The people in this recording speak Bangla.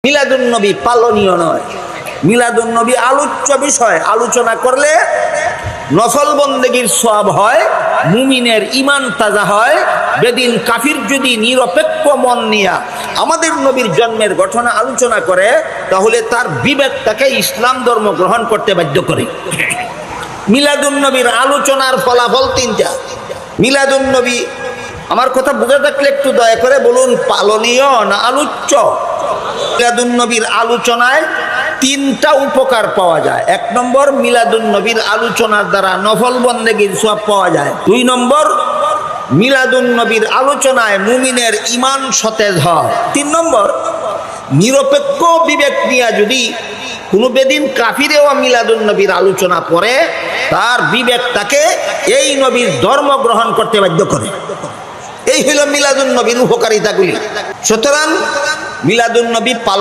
মিলাদুন্নবী পালনীয় নয়, মিলাদুন্নবী আলোচ্য বিষয়। আলোচনা করলে নফল বন্দেগীর সওয়াব হয়, মুমিনের ঈমান তাজা হয়। বেদিন কাফির যদি নিরপেক্ষ মন নিয়া আমাদের নবীর জন্মের ঘটনা আলোচনা করে, তাহলে তার বিবেক তাকে ইসলাম ধর্ম গ্রহণ করতে বাধ্য করে। মিলাদুন্নবীর আলোচনার ফলাফল তিনটা। মিলাদুন্নবী, আমার কথা বুঝে থাকলে একটু দয়া করে বলুন, পালনীয় না আলোচ্য? মিলাদুন্নবীর আলোচনায় তিনটা উপকার পাওয়া যায়। এক নম্বর, মিলাদুন্নবীর আলোচনার দ্বারা নফল বন্দেগীর সওয়াব পাওয়া যায়। দুই নম্বর, মিলাদুন্নবীর আলোচনায় মুমিনের ঈমান সতেজ হয়। তিন নম্বর, নিরপেক্ষ বিবেক নিয়ে যদি কোনো বেদিন কাফিরেও মিলাদুন্নবীর আলোচনা পড়ে, তার বিবেক তাকে এই নবীর ধর্ম গ্রহণ করতে বাধ্য করে। এই হইল মিলাদুন্নবীর উপকারিতাগুলি। সুতরাং মিলাদুন্নবী পালন